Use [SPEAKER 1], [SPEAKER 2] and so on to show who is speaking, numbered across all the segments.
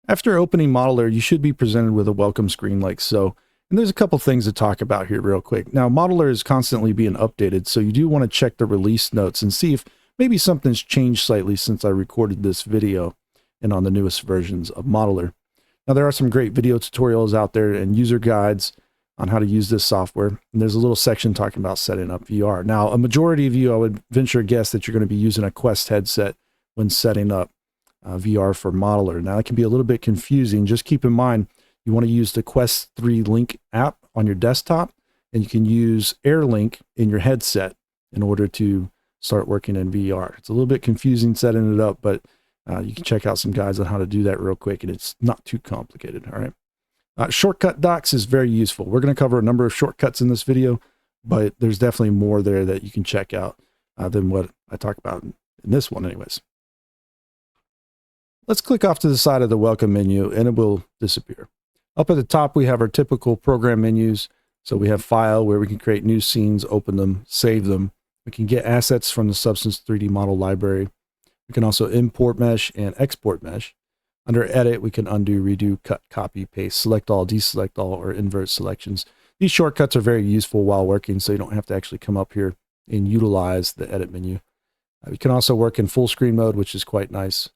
[SPEAKER 1] After opening Modeler, you should be presented with a welcome screen like so. And there's a couple things to talk about here real quick. Now, Modeler is constantly being updated, so you do want to check the release notes and see if maybe something's changed slightly since I recorded this video and on the newest versions of Modeler. Now, there are some great video tutorials out there and user guides on how to use this software. And there's a little section talking about setting up VR. Now, a majority of you, I would venture a guess that you're going to be using a Quest headset when setting up VR for Modeler. Now, that can be a little bit confusing. Just keep in mind, you want to use the Quest 3 Link app on your desktop, and you can use AirLink in your headset in order to start working in VR. It's a little bit confusing setting it up, but you can check out some guides on how to do that real quick, and it's not too complicated, all right? Shortcut docs is very useful. We're going to cover a number of shortcuts in this video, but there's definitely more there that you can check out than what I talk about in this one anyways. Let's click off to the side of the welcome menu and it will disappear. Up at the top, we have our typical program menus. So we have file where we can create new scenes, open them, save them. We can get assets from the Substance 3D model library. We can also import mesh and export mesh. Under edit, we can undo, redo, cut, copy, paste, select all, deselect all, or invert selections. These shortcuts are very useful while working, so you don't have to actually come up here and utilize the edit menu. We can also work in full screen mode, which is quite nice.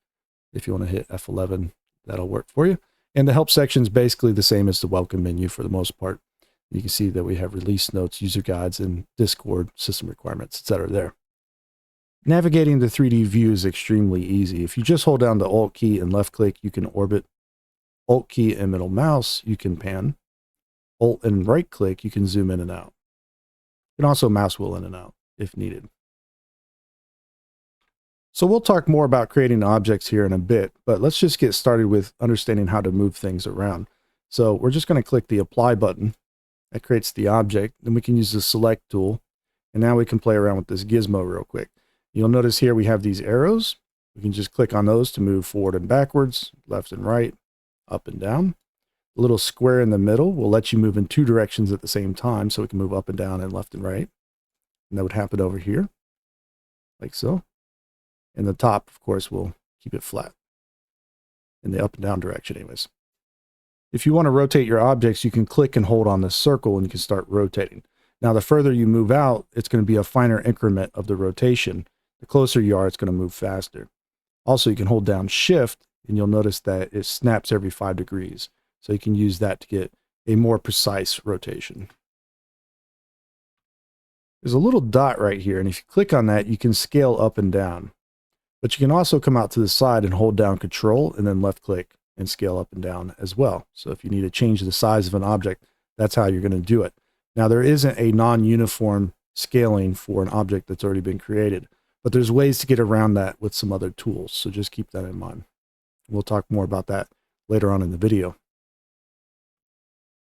[SPEAKER 1] If you want to hit F11, that'll work for you. And the help section is basically the same as the welcome menu for the most part. You can see that we have release notes, user guides, and Discord, system requirements, etc. there. Navigating the 3D view is extremely easy. If you just hold down the Alt key and left click, you can orbit. Alt key and middle mouse, you can pan. Alt and right click, you can zoom in and out. You can also mouse wheel in and out if needed. So we'll talk more about creating objects here in a bit, but let's just get started with understanding how to move things around. So we're just going to click the apply button. That creates the object. Then we can use the select tool. And now we can play around with this gizmo real quick. You'll notice here we have these arrows. We can just click on those to move forward and backwards, left and right, up and down. The little square in the middle will let you move in two directions at the same time, so we can move up and down and left and right. And that would happen over here, like so. And the top, of course, will keep it flat in the up and down direction anyways. If you want to rotate your objects, you can click and hold on this circle and you can start rotating. Now, the further you move out, it's going to be a finer increment of the rotation. The closer you are, it's going to move faster. Also, you can hold down Shift and you'll notice that it snaps every 5 degrees. So you can use that to get a more precise rotation. There's a little dot right here, and if you click on that, you can scale up and down. But you can also come out to the side and hold down Control and then left click and scale up and down as well. So if you need to change the size of an object, that's how you're going to do it. Now, there isn't a non-uniform scaling for an object that's already been created, but there's ways to get around that with some other tools. So just keep that in mind. We'll talk more about that later on in the video.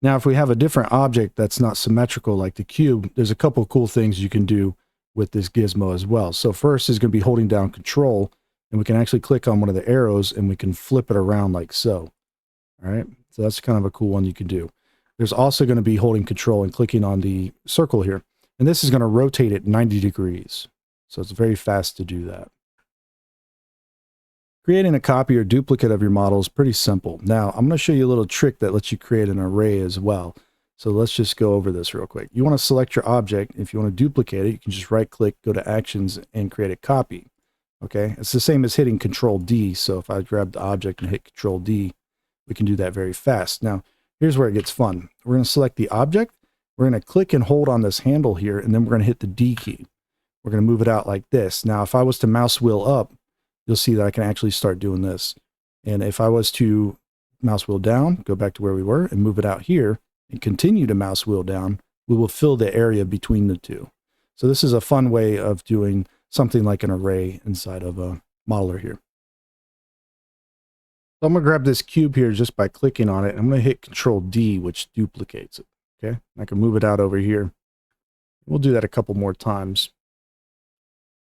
[SPEAKER 1] Now, if we have a different object that's not symmetrical like the cube, there's a couple of cool things you can do with this gizmo as well. So first is going to be holding down Control, and we can actually click on one of the arrows and we can flip it around like so. All right, so that's kind of a cool one you can do. There's also going to be holding Control and clicking on the circle here, and this is going to rotate it 90 degrees. So it's very fast to do that. Creating a copy or duplicate of your model is pretty simple. Now, I'm going to show you a little trick that lets you create an array as well. So let's just go over this real quick. You want to select your object. If you want to duplicate it, you can just right click, go to actions and create a copy. Okay. It's the same as hitting Control D. So if I grab the object and hit Control D, we can do that very fast. Now, here's where it gets fun. We're going to select the object. We're going to click and hold on this handle here, and then we're going to hit the D key. We're going to move it out like this. Now, if I was to mouse wheel up, you'll see that I can actually start doing this. And if I was to mouse wheel down, go back to where we were and move it out here, and continue to mouse wheel down, we will fill the area between the two. So this is a fun way of doing something like an array inside of a modeler here. So I'm going to grab this cube here just by clicking on it. I'm going to hit Control D, which duplicates it. Okay, I can move it out over here. We'll do that a couple more times.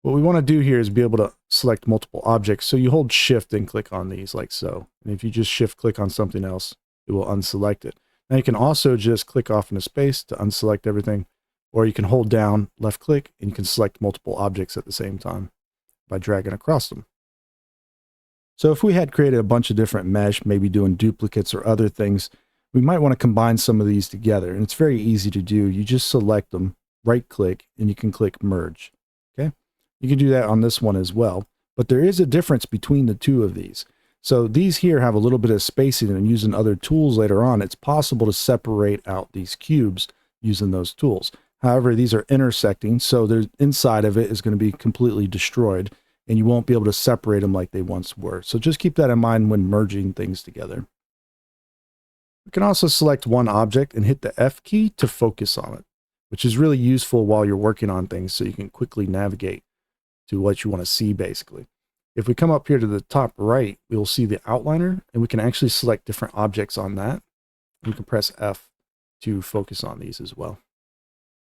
[SPEAKER 1] What we want to do here is be able to select multiple objects. So you hold Shift and click on these like so. And if you just Shift click on something else, it will unselect it. Now you can also just click off into space to unselect everything, or you can hold down, left click, and you can select multiple objects at the same time by dragging across them. So if we had created a bunch of different mesh, maybe doing duplicates or other things, we might want to combine some of these together. And it's very easy to do. You just select them, right click, and you can click merge. Okay. You can do that on this one as well. But there is a difference between the two of these. So these here have a little bit of spacing, and using other tools later on, it's possible to separate out these cubes using those tools. However, these are intersecting, so the inside of it is going to be completely destroyed, and you won't be able to separate them like they once were. So just keep that in mind when merging things together. We can also select one object and hit the F key to focus on it, which is really useful while you're working on things so you can quickly navigate to what you want to see basically. If we come up here to the top right, we'll see the outliner, and we can actually select different objects on that. We can press F to focus on these as well.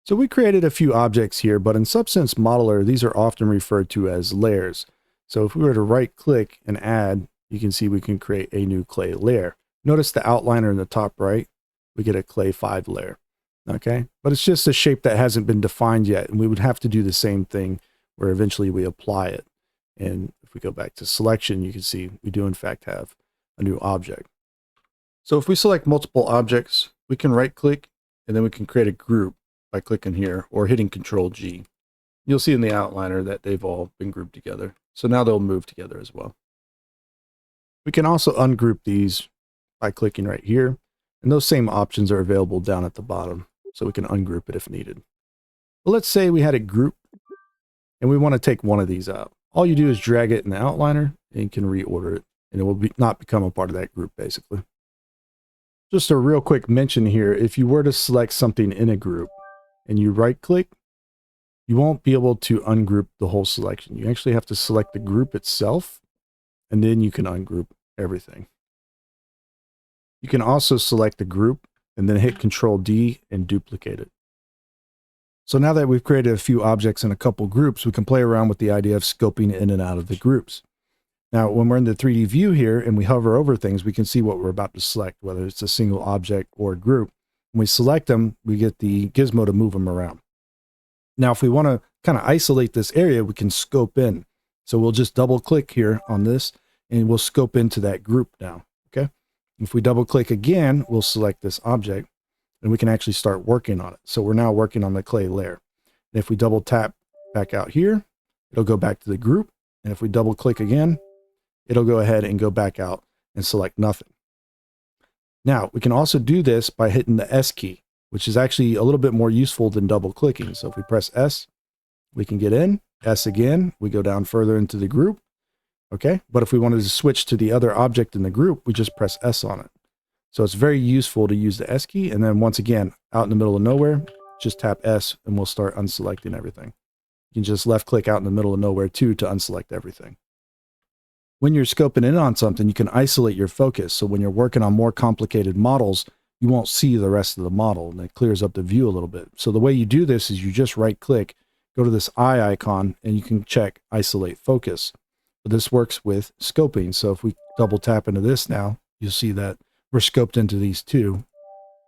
[SPEAKER 1] So we created a few objects here, but in Substance Modeler, these are often referred to as layers. So if we were to right click and add, you can see we can create a new clay layer. Notice the outliner in the top right, we get a clay 5 layer. Okay, but it's just a shape that hasn't been defined yet, and we would have to do the same thing where eventually we apply it. And if we go back to selection, you can see we do in fact have a new object. So if we select multiple objects, we can right click and then we can create a group by clicking here or hitting Control G. You'll see in the outliner that they've all been grouped together. So now they'll move together as well. We can also ungroup these by clicking right here, and those same options are available down at the bottom, so we can ungroup it if needed. But let's say we had a group and we want to take one of these out. All you do is drag it in the outliner and you can reorder it, and it will not become a part of that group basically. Just a real quick mention here, if you were to select something in a group and you right click, you won't be able to ungroup the whole selection. You actually have to select the group itself, and then you can ungroup everything. You can also select the group and then hit Control D and duplicate it. So now that we've created a few objects in a couple groups, we can play around with the idea of scoping in and out of the groups. Now, when we're in the 3D view here and we hover over things, we can see what we're about to select, whether it's a single object or a group. When we select them, we get the gizmo to move them around. Now, if we want to kind of isolate this area, we can scope in. So we'll just double click here on this and we'll scope into that group now. Okay. If we double click again, we'll select this object and we can actually start working on it. So we're now working on the clay layer. And if we double tap back out here, it'll go back to the group. And if we double click again, it'll go ahead and go back out and select nothing. Now, we can also do this by hitting the S key, which is actually a little bit more useful than double clicking. So if we press S, we can get in, S again, we go down further into the group. Okay, but if we wanted to switch to the other object in the group, we just press S on it. So it's very useful to use the S key. And then once again, out in the middle of nowhere, just tap S and we'll start unselecting everything. You can just left click out in the middle of nowhere too to unselect everything. When you're scoping in on something, you can isolate your focus. So when you're working on more complicated models, you won't see the rest of the model, and it clears up the view a little bit. So the way you do this is you just right click, go to this eye icon, and you can check isolate focus. But this works with scoping. So if we double tap into this now, you'll see that we're scoped into these two.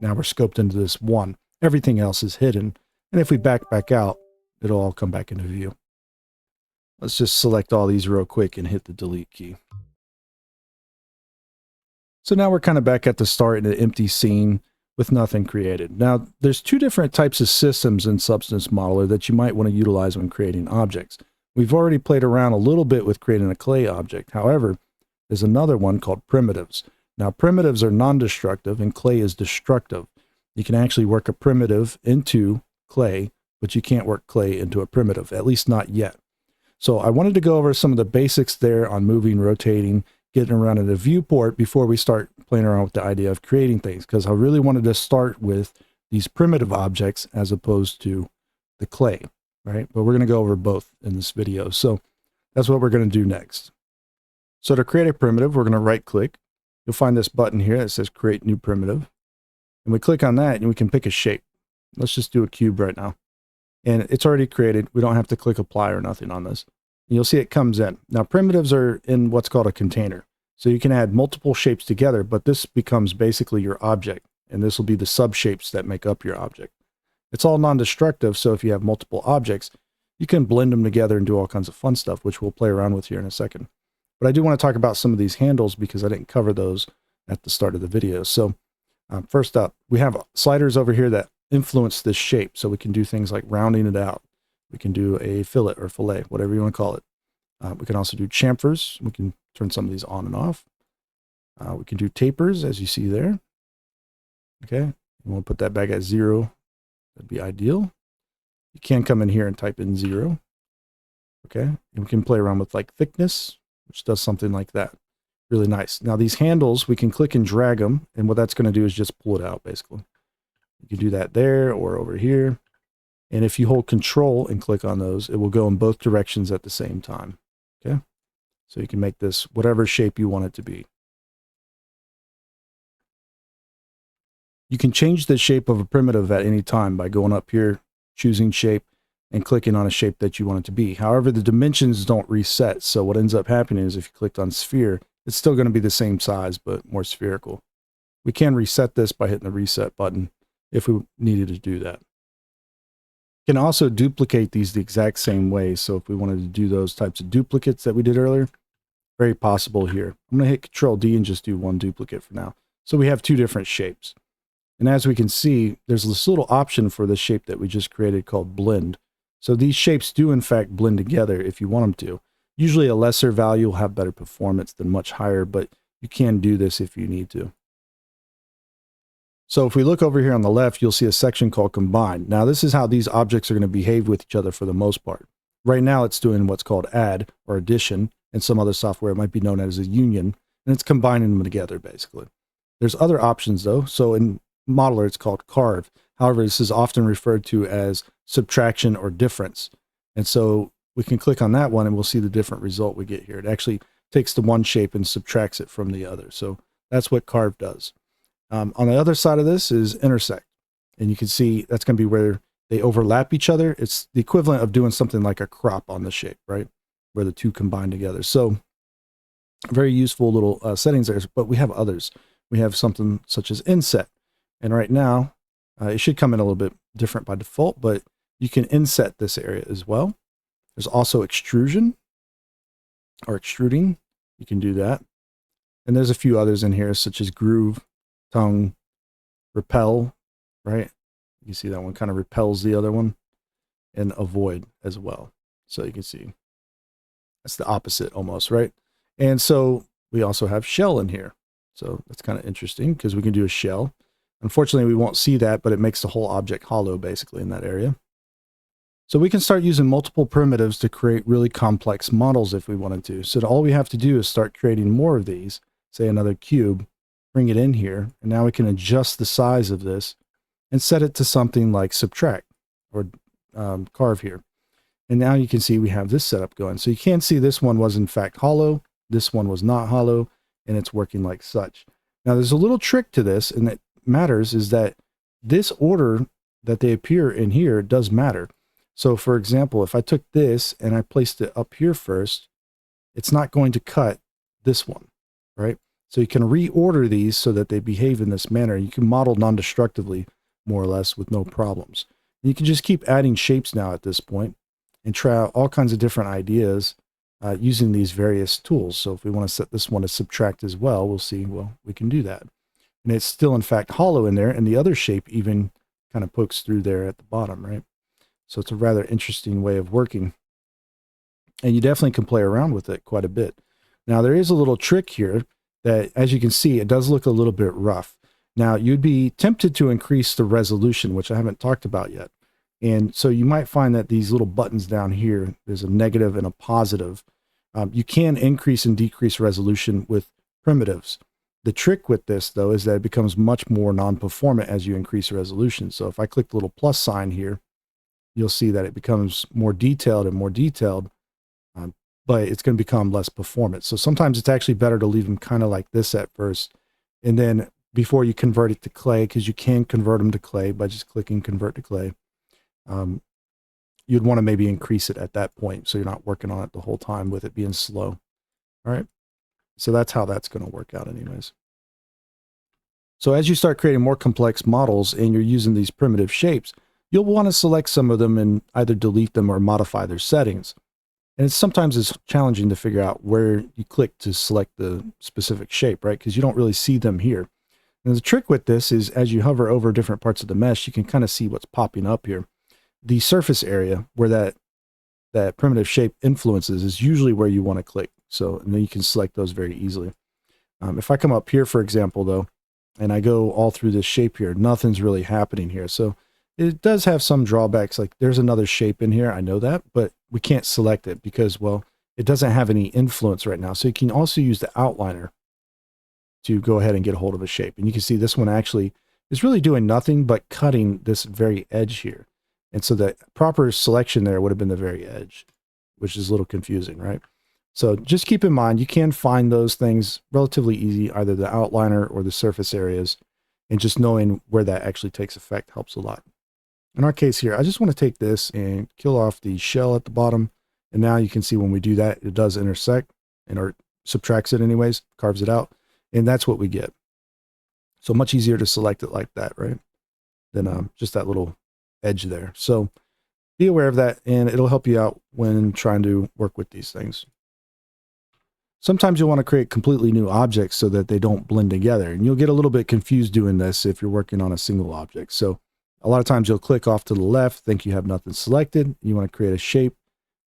[SPEAKER 1] Now we're scoped into this one. Everything else is hidden. And if we back out, it'll all come back into view. Let's just select all these real quick and hit the delete key. So now we're kind of back at the start in an empty scene with nothing created. Now, there's two different types of systems in Substance Modeler that you might want to utilize when creating objects. We've already played around a little bit with creating a clay object. However, there's another one called primitives. Now, primitives are non-destructive and clay is destructive. You can actually work a primitive into clay, but you can't work clay into a primitive, at least not yet. So I wanted to go over some of the basics there on moving, rotating, getting around in the viewport before we start playing around with the idea of creating things, because I really wanted to start with these primitive objects as opposed to the clay, right? But we're going to go over both in this video. So that's what we're going to do next. So to create a primitive, we're going to right click. You'll find this button here that says create new primitive. And we click on that and we can pick a shape. Let's just do a cube right now. And it's already created. We don't have to click apply or nothing on this. And you'll see it comes in. Now primitives are in what's called a container. So you can add multiple shapes together, but this becomes basically your object. And this will be the subshapes that make up your object. It's all non-destructive. So if you have multiple objects, you can blend them together and do all kinds of fun stuff, which we'll play around with here in a second. But I do want to talk about some of these handles because I didn't cover those at the start of the video. So first up, we have sliders over here that influence this shape. So we can do things like rounding it out. We can do a fillet or fillet, whatever you want to call it. We can also do chamfers. We can turn some of these on and off. We can do tapers, as you see there. Okay, we'll put that back at 0. That'd be ideal. You can come in here and type in 0. Okay, and we can play around with like thickness, which does something like that. Really nice. Now these handles, we can click and drag them, and what that's going to do is just pull it out, basically. You can do that there or over here. And if you hold Control and click on those, it will go in both directions at the same time. Okay, so you can make this whatever shape you want it to be. You can change the shape of a primitive at any time by going up here, choosing shape, and clicking on a shape that you want it to be. However, the dimensions don't reset. So what ends up happening is if you clicked on sphere, it's still going to be the same size, but more spherical. We can reset this by hitting the reset button if we needed to do that. You can also duplicate these the exact same way. So if we wanted to do those types of duplicates that we did earlier, very possible here. I'm going to hit Control D and just do one duplicate for now. So we have 2 different shapes. And as we can see, there's this little option for the shape that we just created called blend. So these shapes do in fact blend together if you want them to. Usually a lesser value will have better performance than much higher, but you can do this if you need to. So if we look over here on the left, you'll see a section called combine. Now this is how these objects are going to behave with each other for the most part. Right now it's doing what's called add or addition, and some other software it might be known as a union, and it's combining them together basically. There's other options though. So in Modeler it's called carve. However, this is often referred to as subtraction or difference. And so we can click on that one and we'll see the different result we get here. It actually takes the one shape and subtracts it from the other. So that's what carve does. On the other side of this is intersect. And you can see that's going to be where they overlap each other. It's the equivalent of doing something like a crop on the shape, right? Where the two combine together. So very useful little settings there, but we have others. We have something such as inset. And right now, it should come in a little bit different by default, but you can inset this area as well. There's also extrusion or extruding. You can do that. And there's a few others in here, such as groove, tongue, repel, right? You see that one kind of repels the other one, and avoid as well. So you can see that's the opposite almost, right? And so we also have shell in here. So that's kind of interesting because we can do a shell. Unfortunately, we won't see that, but it makes the whole object hollow basically in that area. So we can start using multiple primitives to create really complex models if we wanted to. So all we have to do is start creating more of these, say another cube, bring it in here, and now we can adjust the size of this and set it to something like subtract or carve here. And now you can see we have this setup going. So you can see this one was in fact hollow, this one was not hollow, and it's working like such. Now there's a little trick to this, and that matters is that this order that they appear in here does matter. So for example, if I took this and I placed it up here first, it's not going to cut this one, right? So you can reorder these so that they behave in this manner. You can model non-destructively more or less with no problems. And you can just keep adding shapes now at this point and try out all kinds of different ideas using these various tools. So if we want to set this one to subtract as well, we'll see, well, we can do that. And it's still in fact hollow in there, and the other shape even kind of pokes through there at the bottom, right? So it's a rather interesting way of working. And you definitely can play around with it quite a bit. Now there is a little trick here that, as you can see, it does look a little bit rough. Now you'd be tempted to increase the resolution, which I haven't talked about yet. And so you might find that these little buttons down here, there's a negative and a positive. You can increase and decrease resolution with primitives. The trick with this, though, is that it becomes much more non-performant as you increase resolution. So if I click the little plus sign here, you'll see that it becomes more detailed and more detailed, but it's going to become less performant. So sometimes it's actually better to leave them kind of like this at first, and then before you convert it to clay, because you can convert them to clay by just clicking convert to clay, you'd want to maybe increase it at that point so you're not working on it the whole time with it being slow. All right. So that's how that's going to work out anyways. So as you start creating more complex models and you're using these primitive shapes, you'll want to select some of them and either delete them or modify their settings. And sometimes it's challenging to figure out where you click to select the specific shape, right? Because you don't really see them here. And the trick with this is as you hover over different parts of the mesh, you can kind of see what's popping up here. The surface area where that primitive shape influences is usually where you want to click. So, and then you can select those very easily. If I come up here, for example, though, and I go all through this shape here, nothing's really happening here. So it does have some drawbacks. Like there's another shape in here. I know that, but we can't select it because, well, it doesn't have any influence right now. So you can also use the outliner to go ahead and get a hold of a shape. And you can see this one actually is really doing nothing but cutting this very edge here. And so the proper selection there would have been the very edge, which is a little confusing, right? So just keep in mind, you can find those things relatively easy, either the outliner or the surface areas, and just knowing where that actually takes effect helps a lot. In our case here, I just want to take this and kill off the shell at the bottom. And now you can see when we do that, it does intersect or subtracts it anyways, carves it out. And that's what we get. So much easier to select it like that, right? Than just that little edge there. So be aware of that, and it'll help you out when trying to work with these things. Sometimes you'll want to create completely new objects so that they don't blend together. And you'll get a little bit confused doing this if you're working on a single object. So a lot of times you'll click off to the left, think you have nothing selected. You want to create a shape.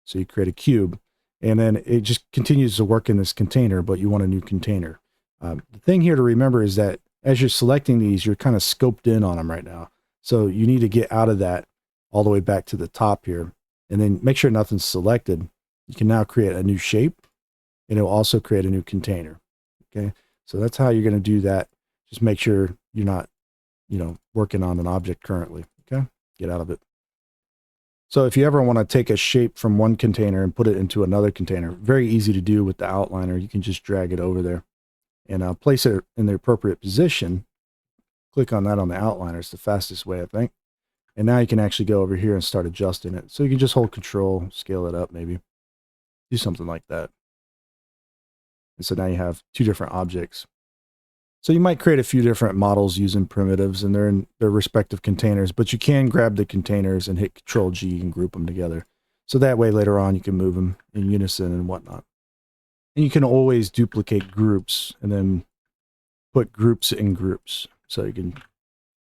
[SPEAKER 1] So you create a cube, and then it just continues to work in this container, but you want a new container. The thing here to remember is that as you're selecting these, you're kind of scoped in on them right now. So you need to get out of that all the way back to the top here, and then make sure nothing's selected. You can now create a new shape, and it will also create a new container. Okay, so that's how you're going to do that. Just make sure you're not, working on an object currently. Okay, get out of it. So if you ever want to take a shape from one container and put it into another container, very easy to do with the outliner. You can just drag it over there and place it in the appropriate position. Click on that on the outliner. It's the fastest way, I think. And now you can actually go over here and start adjusting it. So you can just hold control, scale it up maybe. Do something like that. And so now you have two different objects. So you might create a few different models using primitives, and they're in their respective containers, but you can grab the containers and hit Control G and group them together. So that way later on you can move them in unison and whatnot. And you can always duplicate groups and then put groups in groups. So you can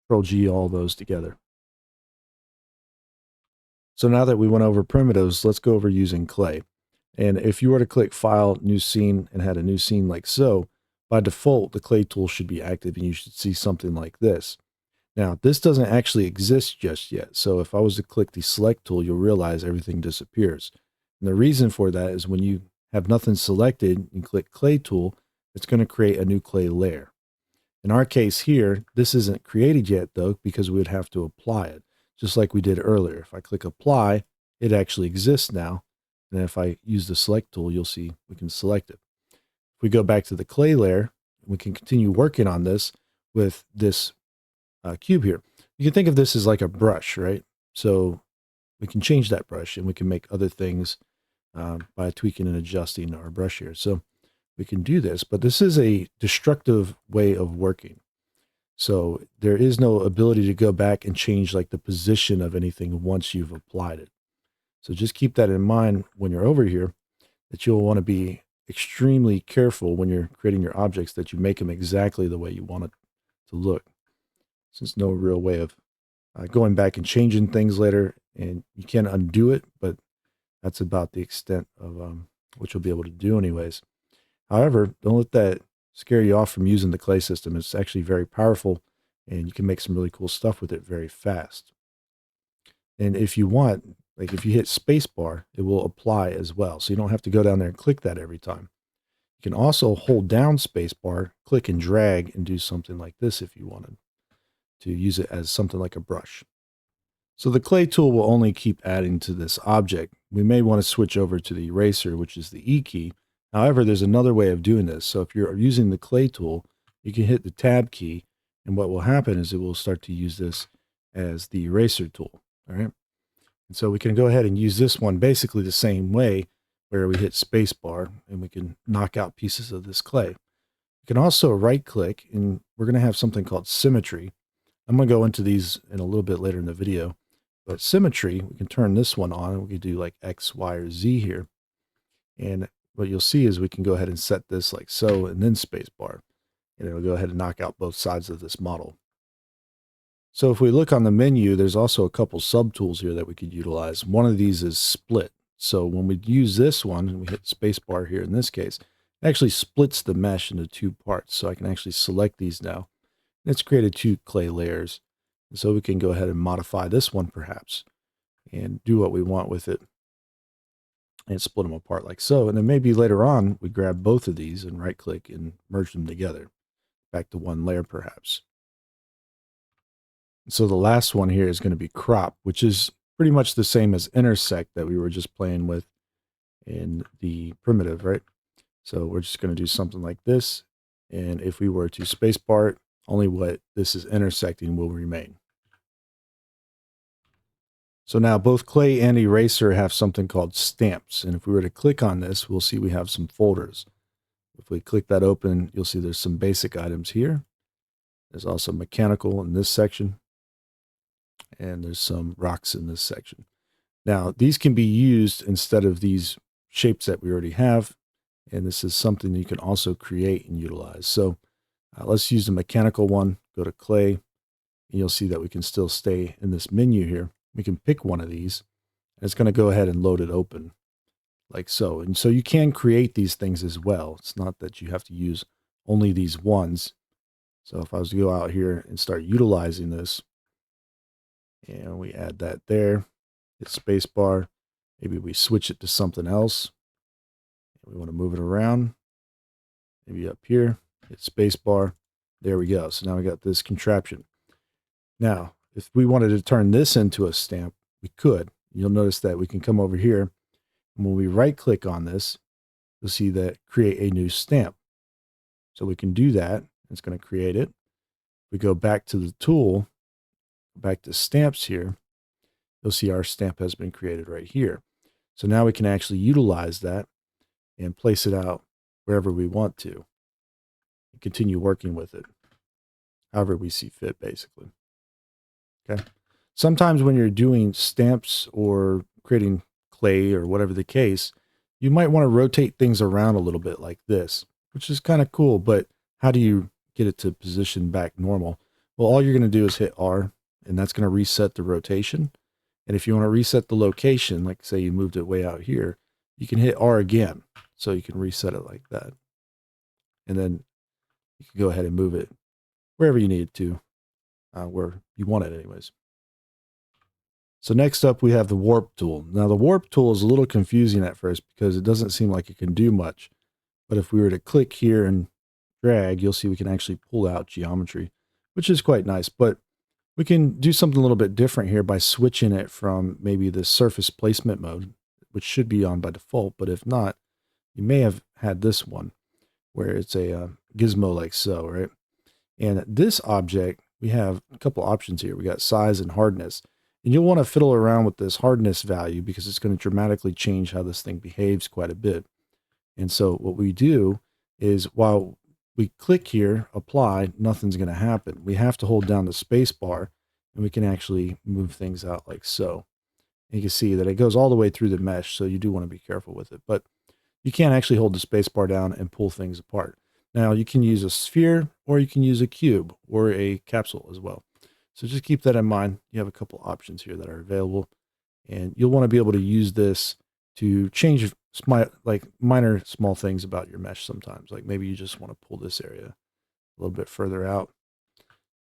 [SPEAKER 1] Control G all those together. So now that we went over primitives, let's go over using clay. And if you were to click File, New Scene, and had a new scene like so, by default, the clay tool should be active and you should see something like this. Now, this doesn't actually exist just yet. So if I was to click the Select tool, you'll realize everything disappears. And the reason for that is when you have nothing selected and click Clay tool, it's going to create a new clay layer. In our case here, this isn't created yet though, because we would have to apply it, just like we did earlier. If I click Apply, it actually exists now. And if I use the Select tool, you'll see we can select it. If we go back to the clay layer, we can continue working on this with this cube here. You can think of this as like a brush, right? So we can change that brush and we can make other things by tweaking and adjusting our brush here. So we can do this, but this is a destructive way of working. So there is no ability to go back and change like the position of anything once you've applied it. So just keep that in mind when you're over here, that you'll want to be extremely careful when you're creating your objects that you make them exactly the way you want it to look. Since no real way of going back and changing things later, and you can undo it, but that's about the extent of what you'll be able to do anyways. However, don't let that scare you off from using the clay system. It's actually very powerful, and you can make some really cool stuff with it very fast. And if you want, like if you hit spacebar, it will apply as well. So you don't have to go down there and click that every time. You can also hold down spacebar, click and drag, and do something like this if you wanted to use it as something like a brush. So the clay tool will only keep adding to this object. We may want to switch over to the eraser, which is the E key. However, there's another way of doing this. So if you're using the clay tool, you can hit the tab key, and what will happen is it will start to use this as the eraser tool. All right. And so we can go ahead and use this one basically the same way, where we hit space bar and we can knock out pieces of this clay. You can also right click, and we're going to have something called symmetry. I'm going to go into these in a little bit later in the video, but symmetry, we can turn this one on and we can do like X, Y, or Z here. And what you'll see is we can go ahead and set this like so, and then spacebar, and it'll go ahead and knock out both sides of this model. So if we look on the menu, there's also a couple subtools here that we could utilize. One of these is split. So when we use this one, and we hit spacebar here in this case, it actually splits the mesh into two parts. So I can actually select these now. And it's created two clay layers. And so we can go ahead and modify this one perhaps and do what we want with it and split them apart like so. And then maybe later on, we grab both of these and right click and merge them together back to one layer perhaps. So the last one here is going to be crop, which is pretty much the same as intersect that we were just playing with in the primitive, right? So we're just going to do something like this. And if we were to spacebar it, only what this is intersecting will remain. So now both clay and eraser have something called stamps. And if we were to click on this, we'll see we have some folders. If we click that open, you'll see there's some basic items here. There's also mechanical in this section. And there's some rocks in this section. Now, these can be used instead of these shapes that we already have. And this is something you can also create and utilize. So let's use the mechanical one. Go to clay. And you'll see that we can still stay in this menu here. We can pick one of these. And it's going to go ahead and load it open like so. And so you can create these things as well. It's not that you have to use only these ones. So if I was to go out here and start utilizing this, and we add that there, hit spacebar. Maybe we switch it to something else. We want to move it around. Maybe up here, hit spacebar. There we go. So now we got this contraption. Now, if we wanted to turn this into a stamp, we could. You'll notice that we can come over here. And when we right click on this, you'll see that create a new stamp. So we can do that. It's going to create it. We go back to the tool, back to stamps here, you'll see our stamp has been created right here. So now we can actually utilize that and place it out wherever we want to and continue working with it however we see fit, basically. Okay. Sometimes when you're doing stamps or creating clay or whatever the case, you might want to rotate things around a little bit like this, which is kind of cool, but how do you get it to position back normal? Well, all you're going to do is hit R, and that's going to reset the rotation. And if you want to reset the location, like say you moved it way out here, you can hit R again. So you can reset it like that. And then you can go ahead and move it wherever you need it to, where you want it anyways. So next up, we have the warp tool. Now the warp tool is a little confusing at first because it doesn't seem like it can do much. But if we were to click here and drag, you'll see we can actually pull out geometry, which is quite nice. But we can do something a little bit different here by switching it from maybe the surface placement mode, which should be on by default. But if not, you may have had this one where it's a gizmo like so, right? And this object, we have a couple options here. We got size and hardness. And you'll want to fiddle around with this hardness value because it's going to dramatically change how this thing behaves quite a bit. And so what we do is while we click here, apply, nothing's going to happen. We have to hold down the space bar and we can actually move things out like so. And you can see that it goes all the way through the mesh, so you do want to be careful with it. But you can't actually hold the space bar down and pull things apart. Now you can use a sphere or you can use a cube or a capsule as well. So just keep that in mind. You have a couple options here that are available, and you'll want to be able to use this to change like minor small things about your mesh sometimes. Like maybe you just want to pull this area a little bit further out.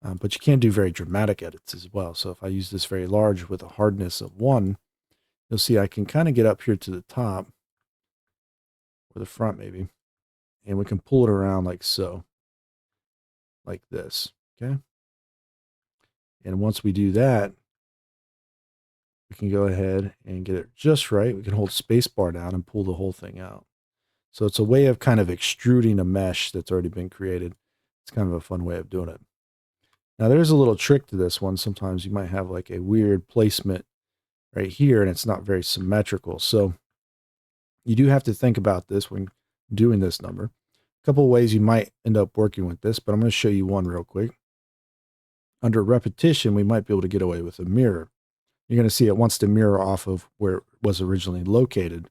[SPEAKER 1] But you can do very dramatic edits as well. So if I use this very large with a hardness of 1, you'll see I can kind of get up here to the top or the front maybe, and we can pull it around like so, like this, okay? And once we do that, we can go ahead and get it just right. We can hold space bar down and pull the whole thing out. So it's a way of kind of extruding a mesh that's already been created. It's kind of a fun way of doing it. Now there's a little trick to this one. Sometimes you might have like a weird placement right here and it's not very symmetrical. So you do have to think about this when doing this number. A couple of ways you might end up working with this, but I'm going to show you one real quick. Under repetition, we might be able to get away with a mirror. You're going to see it wants to mirror off of where it was originally located.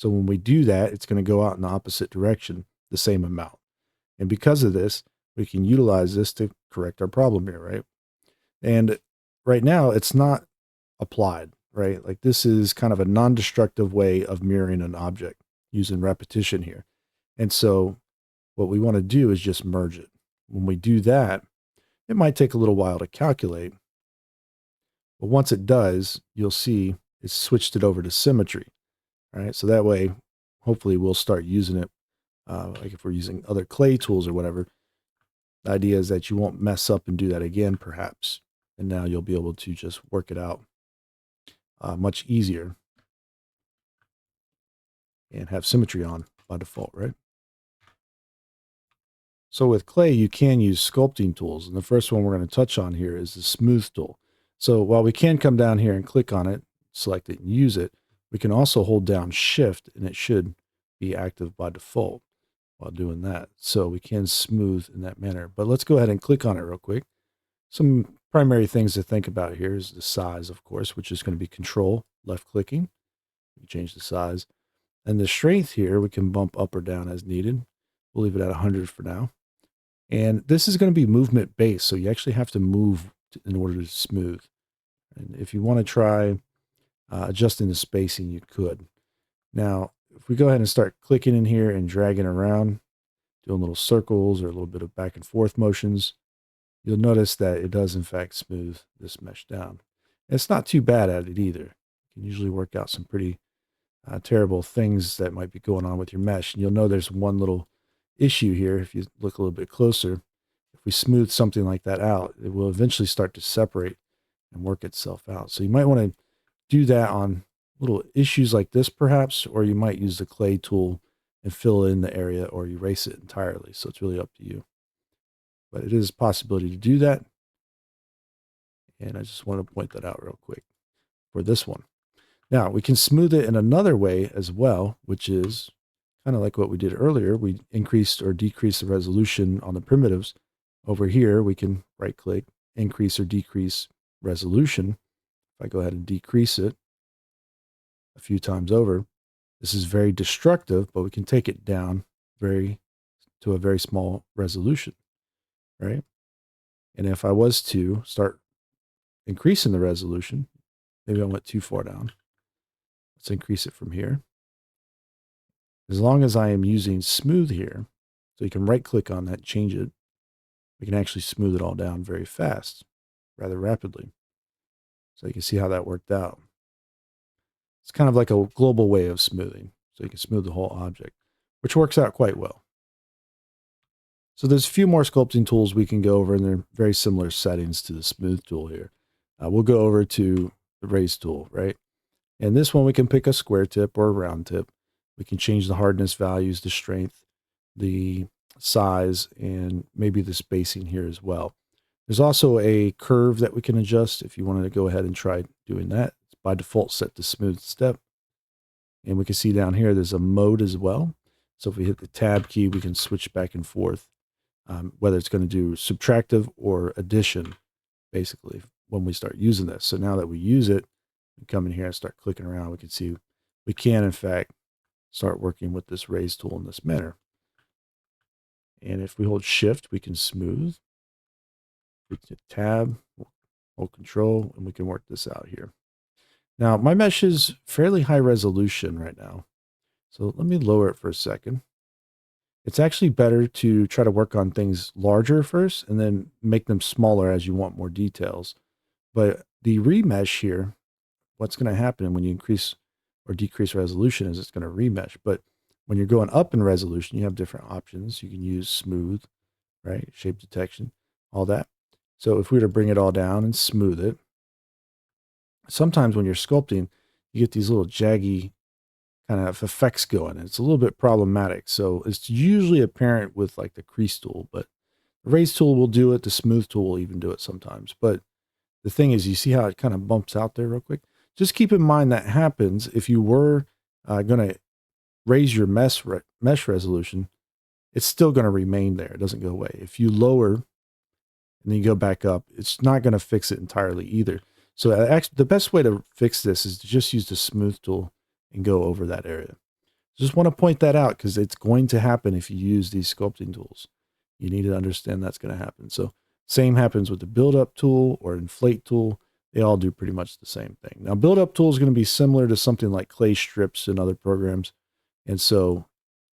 [SPEAKER 1] So when we do that, it's going to go out in the opposite direction, the same amount. And because of this, we can utilize this to correct our problem here, right? And right now it's not applied, right? Like this is kind of a non-destructive way of mirroring an object using repetition here. And so what we want to do is just merge it. When we do that, it might take a little while to calculate, but once it does, you'll see it's switched it over to symmetry, right? So that way, hopefully we'll start using it. Like if we're using other clay tools or whatever, the idea is that you won't mess up and do that again, perhaps. And now you'll be able to just work it out much easier and have symmetry on by default, right? So with clay, you can use sculpting tools. And the first one we're going to touch on here is the smooth tool. So while we can come down here and click on it, select it and use it, we can also hold down shift and it should be active by default while doing that. So we can smooth in that manner, but let's go ahead and click on it real quick. Some primary things to think about here is the size, of course, which is going to be control, left clicking. We change the size. And the strength here, we can bump up or down as needed. We'll leave it at 100 for now. And this is going to be movement based. So you actually have to move in order to smooth. And if you want to try adjusting the spacing, you could. Now, if we go ahead and start clicking in here and dragging around, doing little circles or a little bit of back and forth motions, you'll notice that it does in fact smooth this mesh down. And it's not too bad at it either. You can usually work out some pretty terrible things that might be going on with your mesh. And you'll know there's one little issue here. If you look a little bit closer, if we smooth something like that out, it will eventually start to separate and work itself out. So you might want to do that on little issues like this perhaps, or you might use the clay tool and fill in the area or erase it entirely. So it's really up to you. But it is a possibility to do that. And I just want to point that out real quick for this one. Now we can smooth it in another way as well, which is kind of like what we did earlier. We increased or decreased the resolution on the primitives. Over here, we can right click, increase or decrease resolution. If I go ahead and decrease it a few times over, this is very destructive, but we can take it down to a very small resolution, right? And if I was to start increasing the resolution, maybe I went too far down. Let's increase it from here. As long as I am using smooth here, so you can right click on that, change it, we can actually smooth it all down very fast, rather rapidly. So you can see how that worked out. It's kind of like a global way of smoothing. So you can smooth the whole object, which works out quite well. So there's a few more sculpting tools we can go over, and they're very similar settings to the smooth tool here. We'll go over to the raise tool, right? And this one, we can pick a square tip or a round tip. We can change the hardness values, the strength, the size, and maybe the spacing here as well. There's also a curve that we can adjust if you wanted to go ahead and try doing that. It's by default set to smooth step. And we can see down here, there's a mode as well. So if we hit the tab key, we can switch back and forth, whether it's going to do subtractive or addition, basically, when we start using this. So now that we use it, we come in here and start clicking around, we can see we can, in fact, start working with this raise tool in this manner. And if we hold shift, we can smooth. We can hit tab, hold control, and we can work this out here. Now, my mesh is fairly high resolution right now. So let me lower it for a second. It's actually better to try to work on things larger first and then make them smaller as you want more details. But the remesh here, what's going to happen when you increase or decrease resolution is it's going to remesh. But when you're going up in resolution, you have different options. You can use smooth, right? Shape detection, all that. So if we were to bring it all down and smooth it, sometimes when you're sculpting, you get these little jaggy kind of effects going. And it's a little bit problematic. So it's usually apparent with like the crease tool, but the raise tool will do it. The smooth tool will even do it sometimes. But the thing is, you see how it kind of bumps out there real quick? Just keep in mind that happens if you were going to raise your mesh resolution, it's still going to remain there. It doesn't go away. If you lower and then you go back up, it's not going to fix it entirely either. So actually, the best way to fix this is to just use the smooth tool and go over that area. Just want to point that out because it's going to happen if you use these sculpting tools. You need to understand that's going to happen. So same happens with the build up tool or inflate tool. They all do pretty much the same thing. Now build up tool is going to be similar to something like clay strips and other programs. And so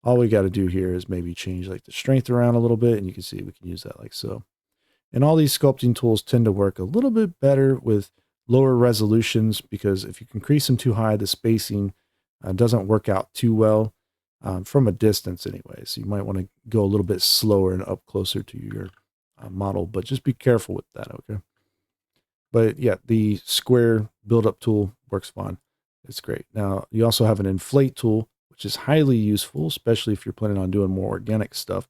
[SPEAKER 1] all we got to do here is maybe change like the strength around a little bit, and you can see we can use that like so. And all these sculpting tools tend to work a little bit better with lower resolutions because if you increase them too high, the spacing doesn't work out too well from a distance anyway. So you might want to go a little bit slower and up closer to your model, but just be careful with that, okay? But yeah, the square build-up tool works fine. It's great. Now, you also have an inflate tool, which is highly useful, especially if you're planning on doing more organic stuff.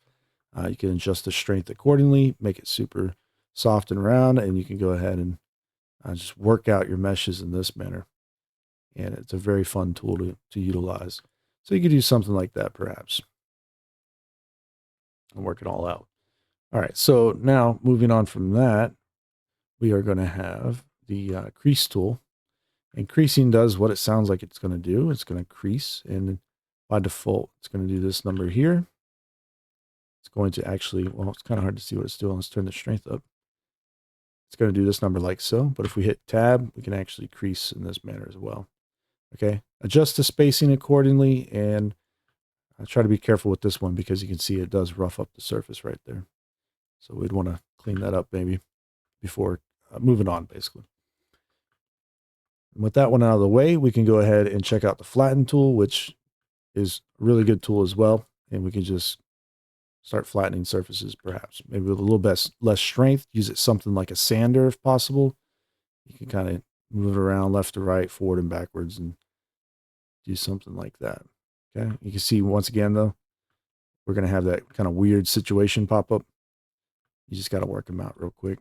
[SPEAKER 1] You can adjust the strength accordingly, make it super soft and round, and you can go ahead and just work out your meshes in this manner. And it's a very fun tool to utilize. So you could do something like that perhaps and work it all out. All right, so now moving on from that, we are going to have the crease tool. And creasing does what it sounds like it's going to do. It's going to crease, and by default, it's going to do this number here. It's going to actually, well, it's kind of hard to see what it's doing. Let's turn the strength up. It's going to do this number like so, but if we hit tab, we can actually crease in this manner as well. Okay, adjust the spacing accordingly, and I try to be careful with this one because you can see it does rough up the surface right there. So we'd want to clean that up maybe before moving on, basically. And with that one out of the way, we can go ahead and check out the flatten tool, which is a really good tool as well. And we can just start flattening surfaces, perhaps maybe with a little bit less strength. Use it something like a sander if possible. You can kind of move it around left to right, forward and backwards, and do something like that. Okay, you can see once again though, we're going to have that kind of weird situation pop up. You just got to work them out real quick,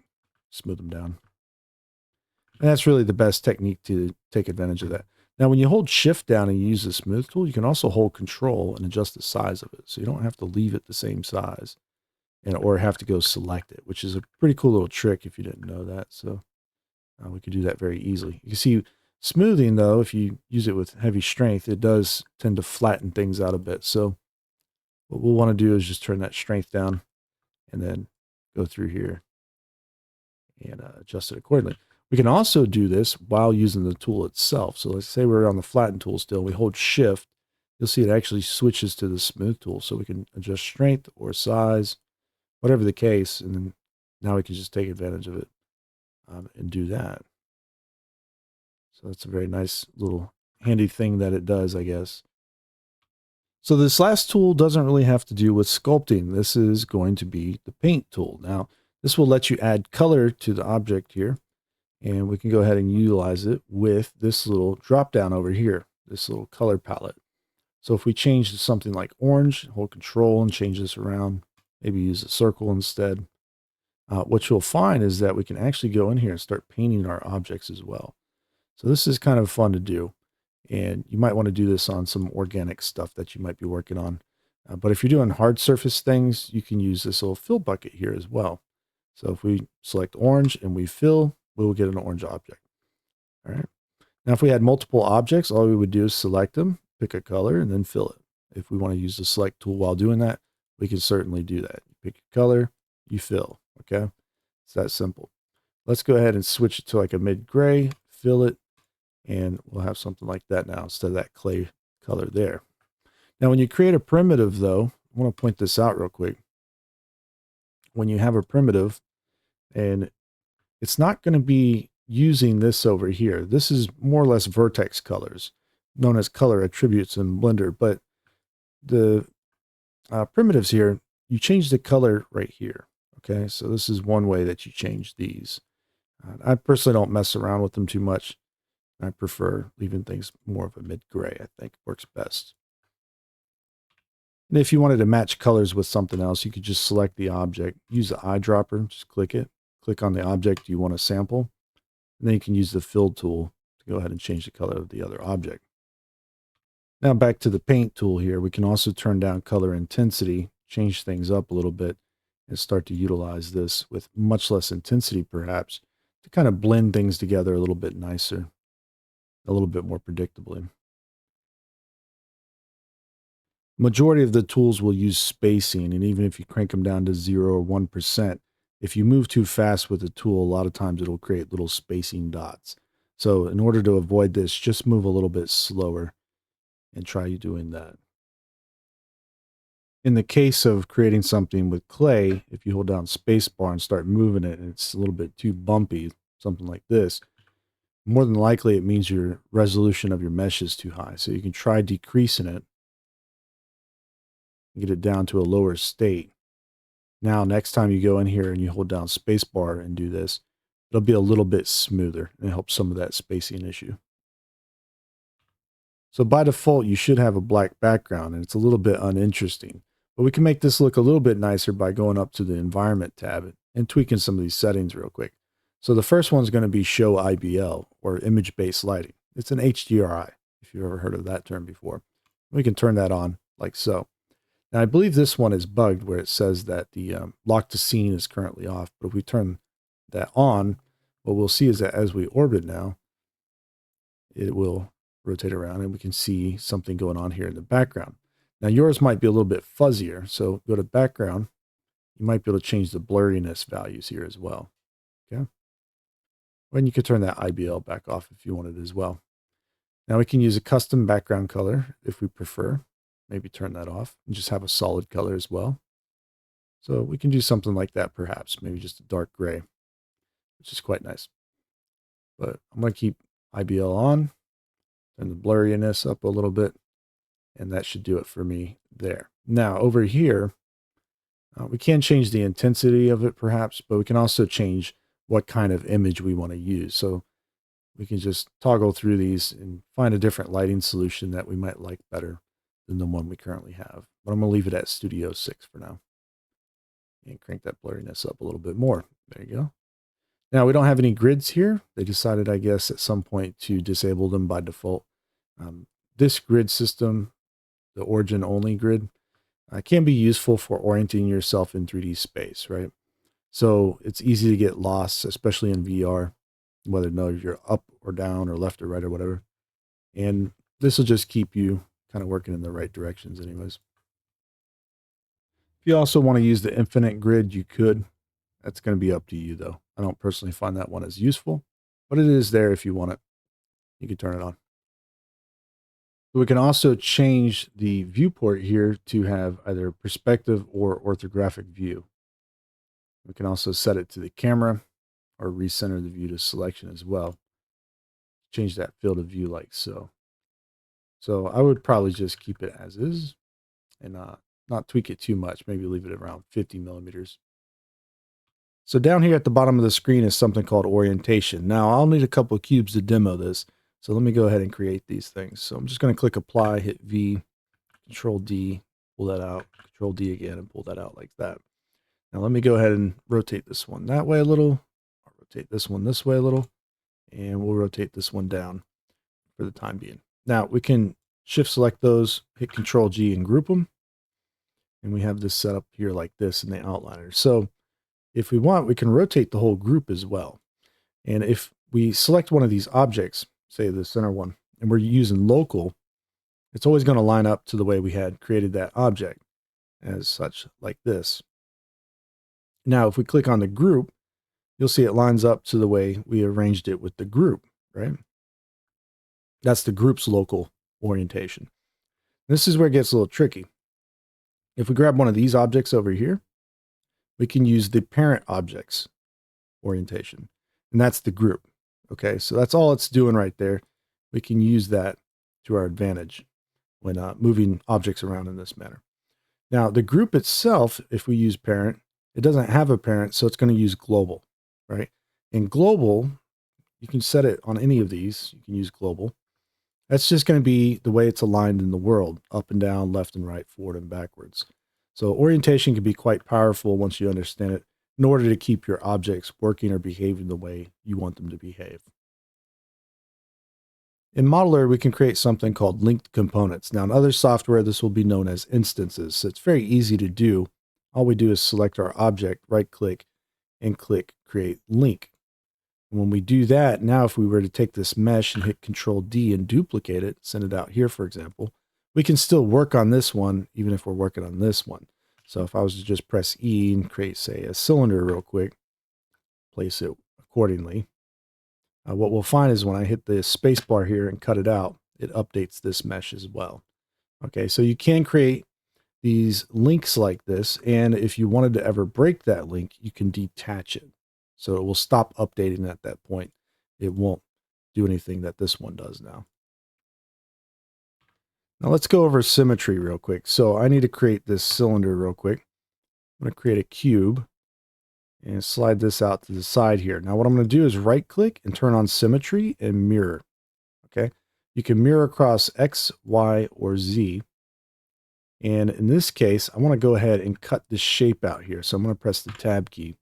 [SPEAKER 1] smooth them down. And that's really the best technique to take advantage of that. Now, when you hold shift down and you use the smooth tool, you can also hold control and adjust the size of it. So you don't have to leave it the same size or have to go select it, which is a pretty cool little trick if you didn't know that. So we could do that very easily. You can see smoothing though, if you use it with heavy strength, it does tend to flatten things out a bit. So what we'll want to do is just turn that strength down and then go through here and adjust it accordingly. We can also do this while using the tool itself. So let's say we're on the flatten tool still. We hold shift. You'll see it actually switches to the smooth tool. So we can adjust strength or size, whatever the case. And then now we can just take advantage of it and do that. So that's a very nice little handy thing that it does, I guess. So this last tool doesn't really have to do with sculpting. This is going to be the paint tool. Now, this will let you add color to the object here. And we can go ahead and utilize it with this little drop down over here, this little color palette. So if we change to something like orange, hold control and change this around, maybe use a circle instead. What you'll find is that we can actually go in here and start painting our objects as well. So this is kind of fun to do. And you might want to do this on some organic stuff that you might be working on. But if you're doing hard surface things, you can use this little fill bucket here as well. So if we select orange and we fill, we will get an orange object. All right. Now, if we had multiple objects, all we would do is select them, pick a color, and then fill it. If we want to use the select tool while doing that, we can certainly do that. You pick a color, you fill. Okay. It's that simple. Let's go ahead and switch it to like a mid-gray, fill it, and we'll have something like that now instead of that clay color there. Now, when you create a primitive, though, I want to point this out real quick. When you have a primitive, and it's not going to be using this over here. This is more or less vertex colors, known as color attributes in Blender. But the primitives here, you change the color right here. Okay, so this is one way that you change these. I personally don't mess around with them too much. I prefer leaving things more of a mid-gray. I think works best. And if you wanted to match colors with something else, you could just select the object, use the eyedropper, just click it. Click on the object you want to sample, and then you can use the fill tool to go ahead and change the color of the other object. Now back to the paint tool here, we can also turn down color intensity, change things up a little bit, and start to utilize this with much less intensity perhaps to kind of blend things together a little bit nicer, a little bit more predictably. Majority of the tools will use spacing, and even if you crank them down to 0 or 1%, if you move too fast with the tool, a lot of times it'll create little spacing dots. So in order to avoid this, just move a little bit slower and try doing that. In the case of creating something with clay, if you hold down spacebar and start moving it and it's a little bit too bumpy, something like this, more than likely it means your resolution of your mesh is too high. So you can try decreasing it, get it down to a lower state. Now, next time you go in here and you hold down spacebar and do this, it'll be a little bit smoother and help some of that spacing issue. So by default, you should have a black background and it's a little bit uninteresting. But we can make this look a little bit nicer by going up to the environment tab and tweaking some of these settings real quick. So the first one's going to be show IBL, or image-based lighting. It's an HDRI, if you've ever heard of that term before. We can turn that on like so. Now I believe this one is bugged where it says that the lock to scene is currently off. But if we turn that on, what we'll see is that as we orbit now, it will rotate around and we can see something going on here in the background. Now yours might be a little bit fuzzier, so go to background. You might be able to change the blurriness values here as well. Okay. And you can turn that IBL back off if you wanted as well. Now we can use a custom background color if we prefer. Maybe turn that off and just have a solid color as well. So we can do something like that perhaps, maybe just a dark gray, which is quite nice. But I'm going to keep IBL on, turn the blurriness up a little bit, and that should do it for me there. Now over here, we can change the intensity of it perhaps, but we can also change what kind of image we want to use. So we can just toggle through these and find a different lighting solution that we might like better than the one we currently have. But I'm going to leave it at Studio 6 for now. And crank that blurriness up a little bit more. There you go. Now we don't have any grids here. They decided, I guess, at some point to disable them by default. This grid system, the origin only grid, can be useful for orienting yourself in 3D space, right? So it's easy to get lost, especially in VR, whether you're up or down or left or right or whatever. And this will just keep you kind of working in the right directions anyways. If you also want to use the infinite grid, you could. That's going to be up to you though. I don't personally find that one as useful, but it is there if you want it. You can turn it on. We can also change the viewport here to have either perspective or orthographic view. We can also set it to the camera or recenter the view to selection as well. Change that field of view like so. So I would probably just keep it as is and not tweak it too much. Maybe leave it around 50 millimeters. So down here at the bottom of the screen is something called orientation. Now I'll need a couple of cubes to demo this. So let me go ahead and create these things. So I'm just going to click apply, hit V, Control D, pull that out, Control D again, and pull that out like that. Now let me go ahead and rotate this one that way a little. I'll rotate this one this way a little, and we'll rotate this one down for the time being. Now we can shift select those, hit Control G and group them. And we have this set up here like this in the outliner. So if we want, we can rotate the whole group as well. And if we select one of these objects, say the center one, and we're using local, it's always going to line up to the way we had created that object as such, like this. Now, if we click on the group, you'll see it lines up to the way we arranged it with the group, right? That's the group's local orientation. This is where it gets a little tricky. If we grab one of these objects over here, we can use the parent object's orientation, and that's the group. Okay, so that's all it's doing right there. We can use that to our advantage when moving objects around in this manner. Now, the group itself, if we use parent, it doesn't have a parent, so it's going to use global, right? In global, you can set it on any of these. You can use global. That's just going to be the way it's aligned in the world, up and down, left and right, forward and backwards. So orientation can be quite powerful once you understand it in order to keep your objects working or behaving the way you want them to behave. In Modeler, we can create something called linked components. Now, in other software, this will be known as instances. So it's very easy to do. All we do is select our object, right-click, and click Create Link. And when we do that, now if we were to take this mesh and hit Control D and duplicate it, send it out here, for example, we can still work on this one, even if we're working on this one. So if I was to just press E and create, say, a cylinder real quick, place it accordingly, what we'll find is when I hit the space bar here and cut it out, it updates this mesh as well. Okay, so you can create these links like this, and if you wanted to ever break that link, you can detach it. So it will stop updating at that point. It won't do anything that this one does now. Now let's go over symmetry real quick. So I need to create this cylinder real quick. I'm going to create a cube and slide this out to the side here. Now what I'm going to do is right click and turn on symmetry and mirror. Okay. You can mirror across X, Y, or Z. And in this case, I want to go ahead and cut this shape out here. So I'm going to press the tab key.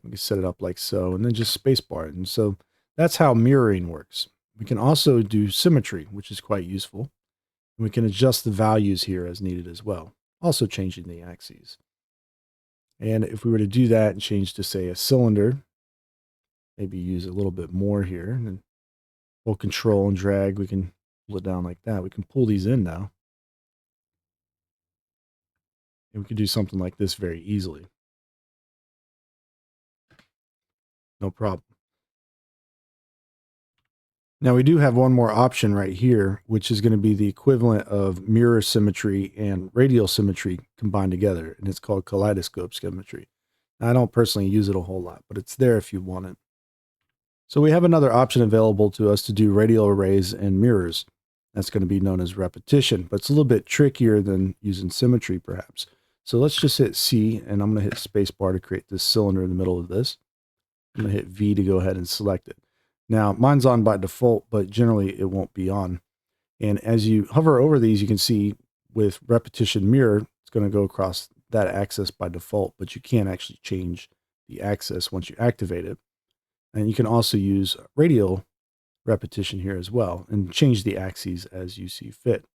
[SPEAKER 1] We can set it up like so, and then just spacebar it. And so that's how mirroring works. We can also do symmetry, which is quite useful. And we can adjust the values here as needed as well, also changing the axes. And if we were to do that and change to, say, a cylinder, maybe use a little bit more here, and then hold control and drag, we can pull it down like that. We can pull these in now. And we can do something like this very easily. No problem. Now we do have one more option right here, which is going to be the equivalent of mirror symmetry and radial symmetry combined together, and it's called kaleidoscope symmetry. Now, I don't personally use it a whole lot, but it's there if you want it. So we have another option available to us to do radial arrays and mirrors. That's going to be known as repetition, but it's a little bit trickier than using symmetry perhaps. So let's just hit C, and I'm going to hit spacebar to create this cylinder in the middle of this. I'm going to hit V to go ahead and select it. Now, mine's on by default, but generally it won't be on. And as you hover over these, you can see with repetition mirror, it's going to go across that axis by default, but you can actually change the axis once you activate it. And you can also use radial repetition here as well and change the axes as you see fit.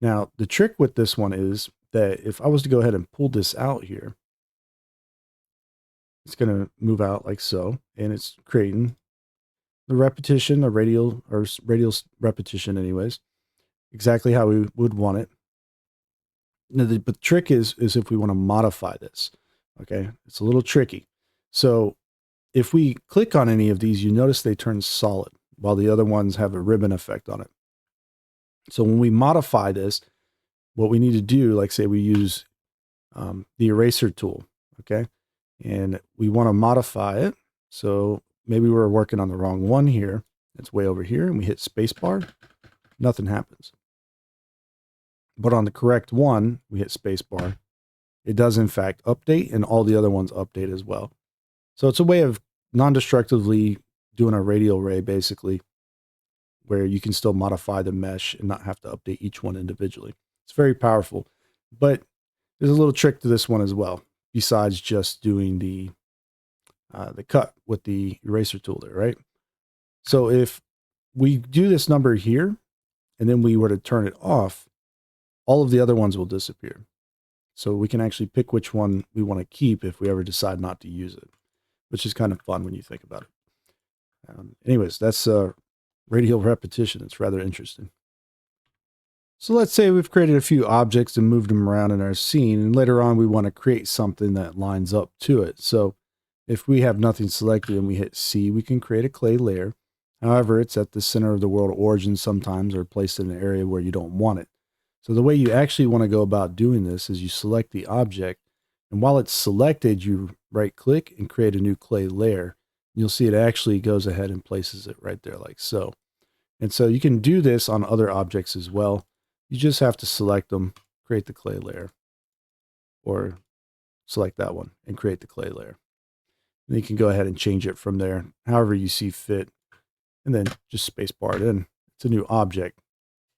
[SPEAKER 1] Now, the trick with this one is that if I was to go ahead and pull this out here, it's going to move out like so, and it's creating the repetition, the radial repetition anyways, exactly how we would want it. Now, but the trick is if we want to modify this, okay, it's a little tricky. So if we click on any of these, you notice they turn solid while the other ones have a ribbon effect on it. So when we modify this, what we need to do, like say we use the eraser tool, okay, and we want to modify it. So maybe we're working on the wrong one here. It's way over here, and we hit spacebar. Nothing happens. But on the correct one, we hit spacebar. It does, in fact, update, and all the other ones update as well. So it's a way of non-destructively doing a radial array, basically, where you can still modify the mesh and not have to update each one individually. It's very powerful. But there's a little trick to this one as well, besides just doing the cut with the eraser tool there, right? So if we do this number here, and then we were to turn it off, all of the other ones will disappear. So we can actually pick which one we want to keep if we ever decide not to use it, which is kind of fun when you think about it. Anyways, that's radial repetition. It's rather interesting. So let's say we've created a few objects and moved them around in our scene, and later on we want to create something that lines up to it. So if we have nothing selected and we hit C, we can create a clay layer. However, it's at the center of the world of origin sometimes, or placed in an area where you don't want it. So the way you actually want to go about doing this is you select the object, and while it's selected, you right click and create a new clay layer. You'll see it actually goes ahead and places it right there like so. And so you can do this on other objects as well. You just have to select them, create the clay layer, or select that one and create the clay layer. And you can go ahead and change it from there, however you see fit, and then just spacebar it in. It's a new object.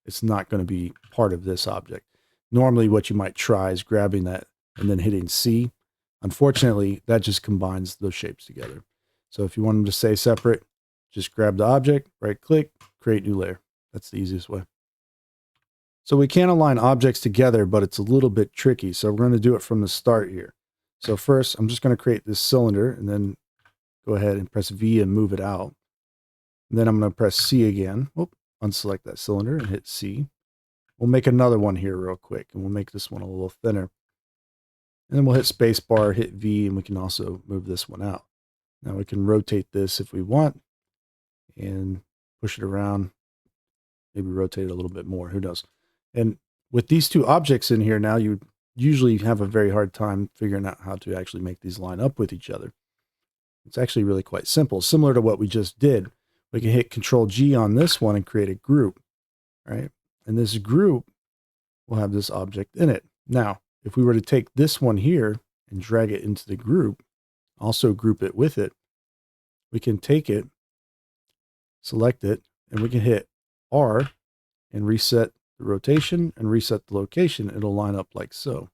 [SPEAKER 1] It's not going to be part of this object. Normally what you might try is grabbing that and then hitting C. Unfortunately, that just combines those shapes together. So if you want them to stay separate, just grab the object, right click, create new layer. That's the easiest way. So we can align objects together, but it's a little bit tricky. So we're going to do it from the start here. So first, I'm just going to create this cylinder and then go ahead and press V and move it out. And then I'm going to press C again. Unselect that cylinder and hit C. We'll make another one here real quick, and we'll make this one a little thinner. And then we'll hit spacebar, hit V, and we can also move this one out. Now we can rotate this if we want and push it around. Maybe rotate it a little bit more, who knows. And with these two objects in here now, you usually have a very hard time figuring out how to actually make these line up with each other. It's actually really quite simple. Similar to what we just did, we can hit Control G on this one and create a group, right? And this group will have this object in it. Now, if we were to take this one here and drag it into the group, also group it with it, we can take it, select it, and we can hit R and reset the rotation and reset the location. It'll line up like so.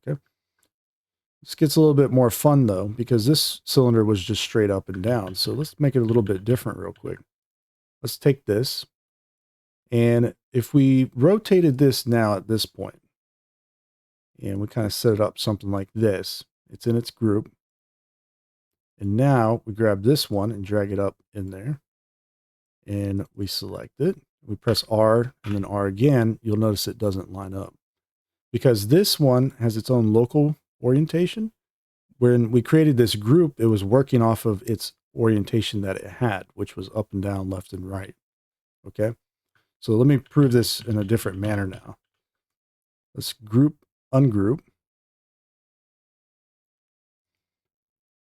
[SPEAKER 1] Okay. This gets a little bit more fun though, because this cylinder was just straight up and down. So let's make it a little bit different real quick. Let's take this. And if we rotated this now at this point, and we kind of set it up something like this, it's in its group. And now we grab this one and drag it up in there. And we select it. We press R and then R again. You'll notice it doesn't line up because this one has its own local orientation. When we created this group, it was working off of its orientation that it had, which was up and down, left and right. Okay. So let me prove this in a different manner now. Let's group, ungroup.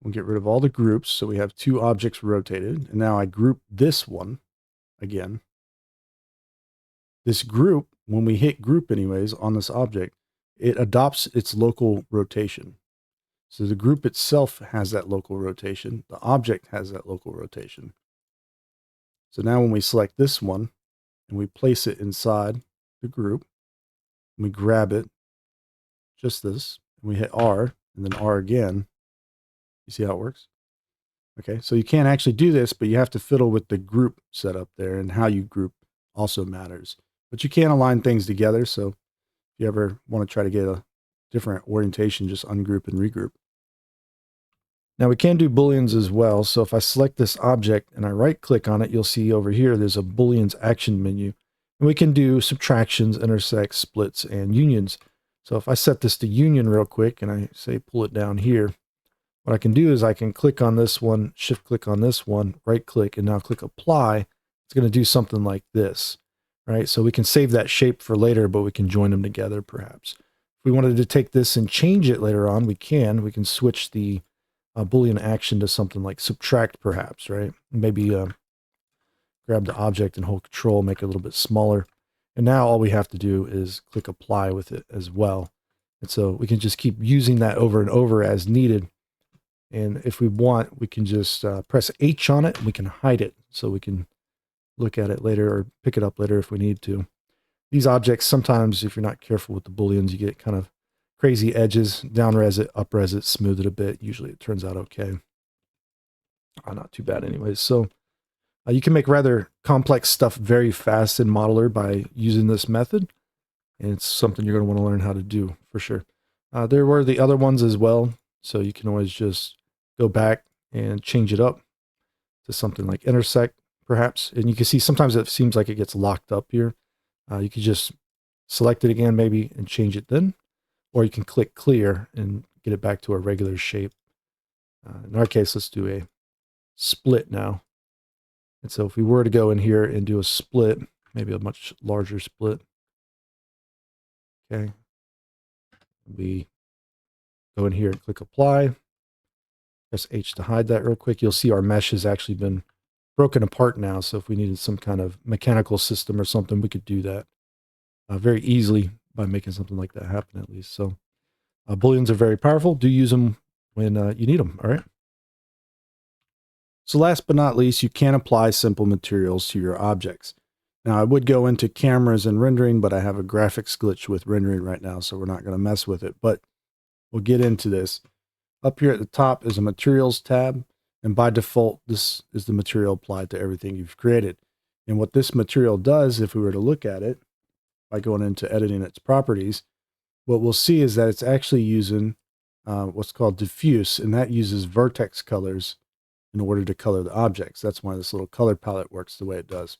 [SPEAKER 1] We'll get rid of all the groups. So we have two objects rotated. And now I group this one again. This group, when we hit group anyways on this object, it adopts its local rotation. So the group itself has that local rotation. The object has that local rotation. So now when we select this one and we place it inside the group, and we grab it, just this, and we hit R and then R again. You see how it works? Okay, so you can't actually do this, but you have to fiddle with the group setup there, and how you group also matters. But you can align things together, so if you ever want to try to get a different orientation, just ungroup and regroup. Now we can do Booleans as well, so if I select this object and I right click on it, you'll see over here there's a Booleans action menu. And we can do subtractions, intersects, splits, and unions. So if I set this to union real quick and I say pull it down here, what I can do is I can click on this one, shift click on this one, right click, and now click apply. It's going to do something like this, right? So we can save that shape for later, but we can join them together perhaps. If we wanted to take this and change it later on, we can. We can switch the Boolean action to something like subtract perhaps, right? Maybe grab the object and hold control, make it a little bit smaller. And now all we have to do is click apply with it as well. And so we can just keep using that over and over as needed. And if we want, we can just press H on it and we can hide it so we can look at it later or pick it up later if we need to. These objects, sometimes if you're not careful with the Booleans, you get kind of crazy edges, down res it, up res it, smooth it a bit. Usually it turns out okay. Not too bad anyways. So you can make rather complex stuff very fast in Modeler by using this method. And it's something you're going to want to learn how to do for sure. There were the other ones as well. So you can always just go back and change it up to something like intersect perhaps. And you can see sometimes it seems like it gets locked up here. You could just select it again maybe and change it then. Or you can click clear and get it back to a regular shape. In our case, let's do a split now. And so if we were to go in here and do a split, maybe a much larger split. Okay. We go in here and click apply. Press H to hide that real quick. You'll see our mesh has actually been broken apart now. So if we needed some kind of mechanical system or something, we could do that very easily by making something like that happen at least. So Booleans are very powerful. Do use them when you need them. All right. So last but not least, you can apply simple materials to your objects. Now I would go into cameras and rendering, but I have a graphics glitch with rendering right now, so we're not going to mess with it, but we'll get into this. Up here at the top is a materials tab. And by default, this is the material applied to everything you've created. And what this material does, if we were to look at it, by going into editing its properties, what we'll see is that it's actually using what's called diffuse, and that uses vertex colors in order to color the objects. That's why this little color palette works the way it does.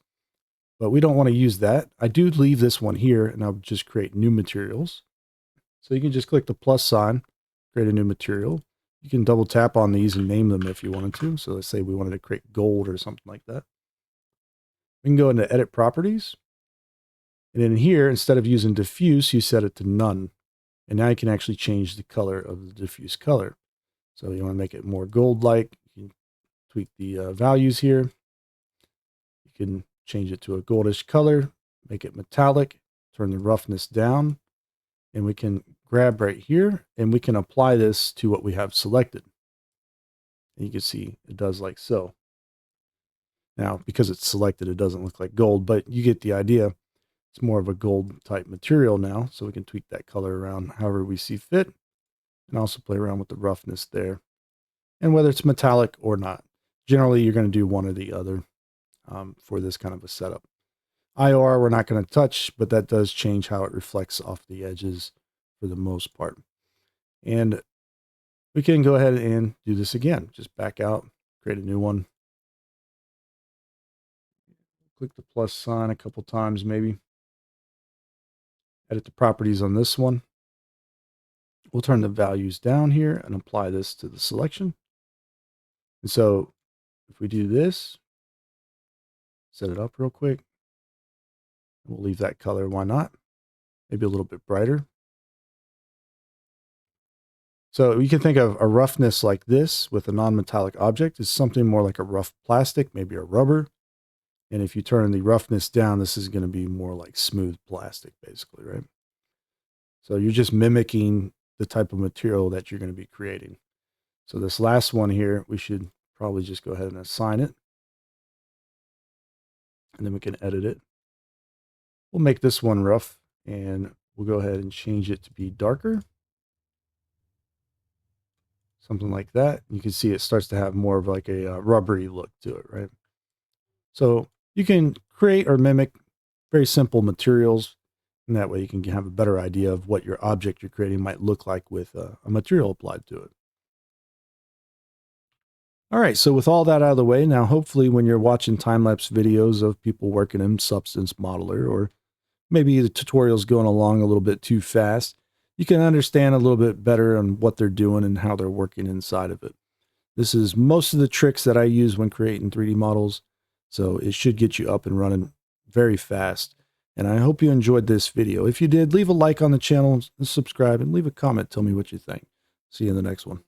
[SPEAKER 1] but we don't want to use that. I do leave this one here, and I'll just create new materials. So you can just click the plus sign, create a new material. You can double tap on these and name them if you wanted to. So let's say we wanted to create gold or something like that. We can go into edit properties. And in here, instead of using diffuse, you set it to none. And now you can actually change the color of the diffuse color. So you want to make it more gold-like. You can tweak the values here. You can change it to a goldish color, make it metallic, turn the roughness down, and we can grab right here and we can apply this to what we have selected. And you can see it does like so. Now, because it's selected, it doesn't look like gold, but you get the idea. It's more of a gold type material now, so we can tweak that color around however we see fit, and also play around with the roughness there, and whether it's metallic or not. Generally, you're going to do one or the other for this kind of a setup. IOR we're not going to touch, but that does change how it reflects off the edges for the most part. And we can go ahead and do this again. Just back out, create a new one. Click the plus sign a couple times maybe. Edit the properties on this one. We'll turn the values down here and apply this to the selection. And so if we do this, set it up real quick. We'll leave that color. Why not? Maybe a little bit brighter. So you can think of a roughness like this with a non-metallic object is something more like a rough plastic, maybe a rubber. And if you turn the roughness down, this is going to be more like smooth plastic, basically, right? So you're just mimicking the type of material that you're going to be creating. So this last one here, we should probably just go ahead and assign it. And then we can edit it. We'll make this one rough, and we'll go ahead and change it to be darker. Something like that. You can see it starts to have more of like a rubbery look to it, right? So you can create or mimic very simple materials, and that way you can have a better idea of what your object you're creating might look like with a material applied to it. All right, so with all that out of the way, now hopefully when you're watching time-lapse videos of people working in Substance Modeler, or maybe the tutorial's going along a little bit too fast, you can understand a little bit better on what they're doing and how they're working inside of it. This is most of the tricks that I use when creating 3D models, so it should get you up and running very fast. And I hope you enjoyed this video. If you did, leave a like on the channel, and subscribe, and leave a comment. Tell me what you think. See you in the next one.